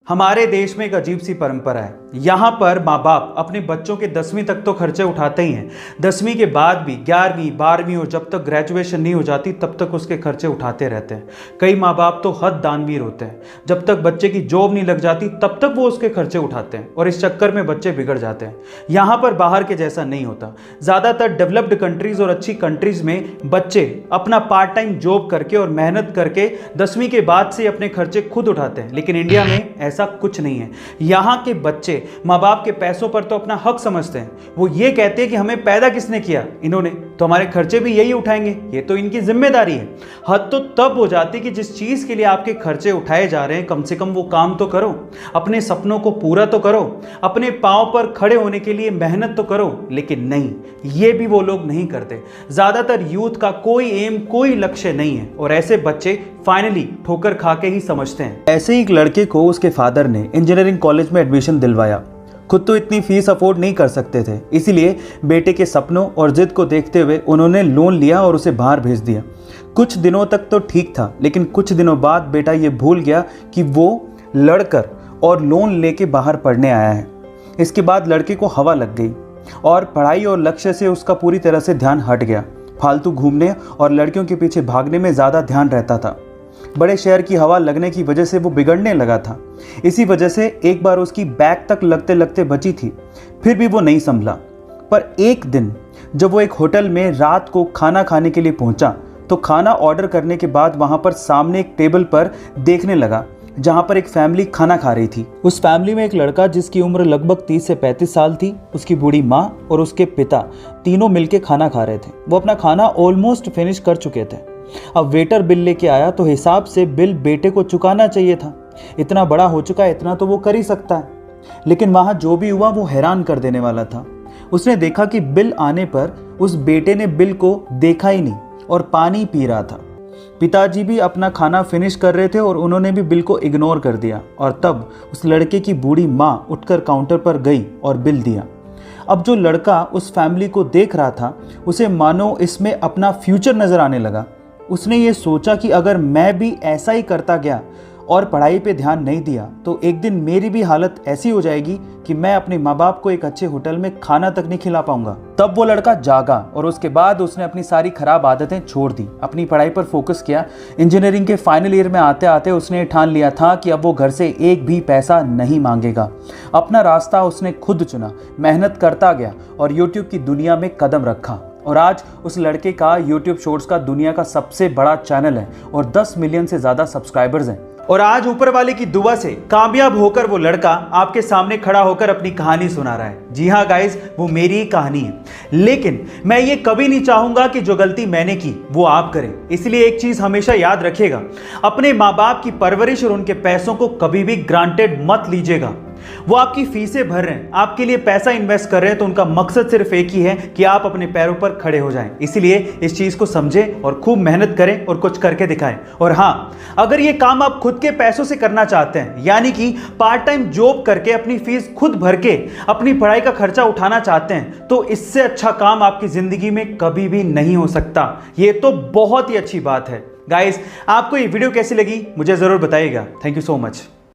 हमारे देश में एक अजीब सी परंपरा है। यहाँ पर माँ बाप अपने बच्चों के 10वीं तक तो खर्चे उठाते ही हैं। 10वीं के बाद भी 11वीं 12वीं और जब तक ग्रेजुएशन नहीं हो जाती तब तक उसके खर्चे उठाते रहते हैं। कई माँ बाप तो हद दानवीर होते हैं, जब तक बच्चे की जॉब नहीं लग जाती तब तक वो उसके खर्चे उठाते हैं और इस चक्कर में बच्चे बिगड़ जाते हैं। यहाँ पर बाहर के जैसा नहीं होता। ज़्यादातर डेवलप्ड कंट्रीज और अच्छी कंट्रीज में बच्चे अपना पार्ट टाइम जॉब करके और मेहनत करके 10वीं के बाद से अपने खर्चे खुद उठाते हैं, लेकिन इंडिया में ऐसा कुछ नहीं है। यहाँ के बच्चे माँ बाप के पैसों पर तो अपना हक समझते हैं। वो ये कहते हैं कि हमें पैदा किसने किया, इन्होंने, तो हमारे खर्चे भी यही उठाएंगे, ये तो इनकी जिम्मेदारी है। हद तो तब हो जाती कि जिस चीज के लिए आपके खर्चे उठाए जा रहे हैं कम से कम वो काम तो करो, अपने सपनों को पूरा तो करो, अपने पांव पर खड़े होने के लिए मेहनत तो करो। लेकिन नहीं, ये भी वो लोग नहीं करते। ज्यादातर यूथ का कोई एम, कोई लक्ष्य नहीं है और ऐसे बच्चे फाइनली ठोकर खा के ही समझते हैं। ऐसे ही एक लड़के को उसके फादर ने इंजीनियरिंग कॉलेज में एडमिशन दिलवाया। खुद तो इतनी फीस अफोर्ड नहीं कर सकते थे, इसीलिए बेटे के सपनों और जिद को देखते हुए उन्होंने लोन लिया और उसे बाहर भेज दिया। कुछ दिनों तक तो ठीक था, लेकिन कुछ दिनों बाद बेटा ये भूल गया कि वो लड़कर और लोन लेके बाहर पढ़ने आया है। इसके बाद लड़के को हवा लग गई और पढ़ाई और लक्ष्य से उसका पूरी तरह से ध्यान हट गया। फालतू घूमने और लड़कियों के पीछे भागने में ज़्यादा ध्यान रहता था। बड़े शहर की हवा लगने की वजह से वो बिगड़ने लगा था। इसी वजह से एक बार उसकी बैग तक लगते लगते बची थी, फिर भी वो नहीं संभला। पर एक दिन जब वो एक होटल में रात को खाना खाने के लिए पहुंचा तो खाना ऑर्डर करने के बाद वहां पर सामने एक टेबल पर देखने लगा जहां पर एक फैमिली खाना खा रही थी। उस फैमिली में एक लड़का जिसकी उम्र लगभग 30 से 35 साल थी, उसकी बूढ़ी माँ और उसके पिता तीनों मिलकर खाना खा रहे थे। वो अपना खाना ऑलमोस्ट फिनिश कर चुके थे। अब वेटर बिल लेके आया तो हिसाब से बिल बेटे को चुकाना चाहिए था। इतना बड़ा हो चुका है, इतना तो वो कर ही सकता है। लेकिन वहां जो भी हुआ वो हैरान कर देने वाला था। उसने देखा कि बिल आने पर उस बेटे ने बिल को देखा ही नहीं और पानी पी रहा था। पिताजी भी अपना खाना फिनिश कर रहे थे और उन्होंने भी बिल को इग्नोर कर दिया और तब उस लड़के की बूढ़ी माँ उठकर काउंटर पर गई और बिल दिया। अब जो लड़का उस फैमिली को देख रहा था उसे मानो इसमें अपना फ्यूचर नजर आने लगा। उसने ये सोचा कि अगर मैं भी ऐसा ही करता गया और पढ़ाई पे ध्यान नहीं दिया तो एक दिन मेरी भी हालत ऐसी हो जाएगी कि मैं अपने माँ बाप को एक अच्छे होटल में खाना तक नहीं खिला पाऊंगा। तब वो लड़का जागा और उसके बाद उसने अपनी सारी खराब आदतें छोड़ दी, अपनी पढ़ाई पर फोकस किया। इंजीनियरिंग के फाइनल ईयर में आते आते उसने ठान लिया था कि अब वो घर से एक भी पैसा नहीं मांगेगा। अपना रास्ता उसने खुद चुना, मेहनत करता गया और यूट्यूब की दुनिया में कदम रखा। और आज उस लड़के का यूट्यूब शॉर्ट्स का दुनिया का सबसे बड़ा चैनल है और 10 मिलियन से ज्यादा सब्सक्राइबर्स हैं। और आज ऊपर वाले की दुआ से कामयाब होकर वो लड़का आपके सामने खड़ा होकर अपनी कहानी सुना रहा है। जी हाँ गाइस, वो मेरी ही कहानी है, लेकिन मैं ये कभी नहीं चाहूंगा कि जो गलती मैंने की वो आप करें। इसलिए एक चीज हमेशा याद रखिएगा, अपने माँ बाप की परवरिश और उनके पैसों को कभी भी ग्रांटेड मत लीजिएगा। वो आपकी फीसें भर रहे हैं, आपके लिए पैसा इन्वेस्ट कर रहे हैं, तो उनका मकसद सिर्फ एक ही है कि आप अपने पैरों पर खड़े हो जाएं। इसलिए इस चीज को समझें और खूब मेहनत करें और कुछ करके दिखाएं। और हाँ, अगर ये काम आप खुद के पैसों से करना चाहते हैं, यानी कि पार्ट टाइम जॉब करके अपनी फीस खुद भर के अपनी पढ़ाई का खर्चा उठाना चाहते हैं, तो इससे अच्छा काम आपकी जिंदगी में कभी भी नहीं हो सकता। ये तो बहुत ही अच्छी बात है। गाइस, आपको ये वीडियो कैसी लगी मुझे जरूर बताइएगा। Thank you so much.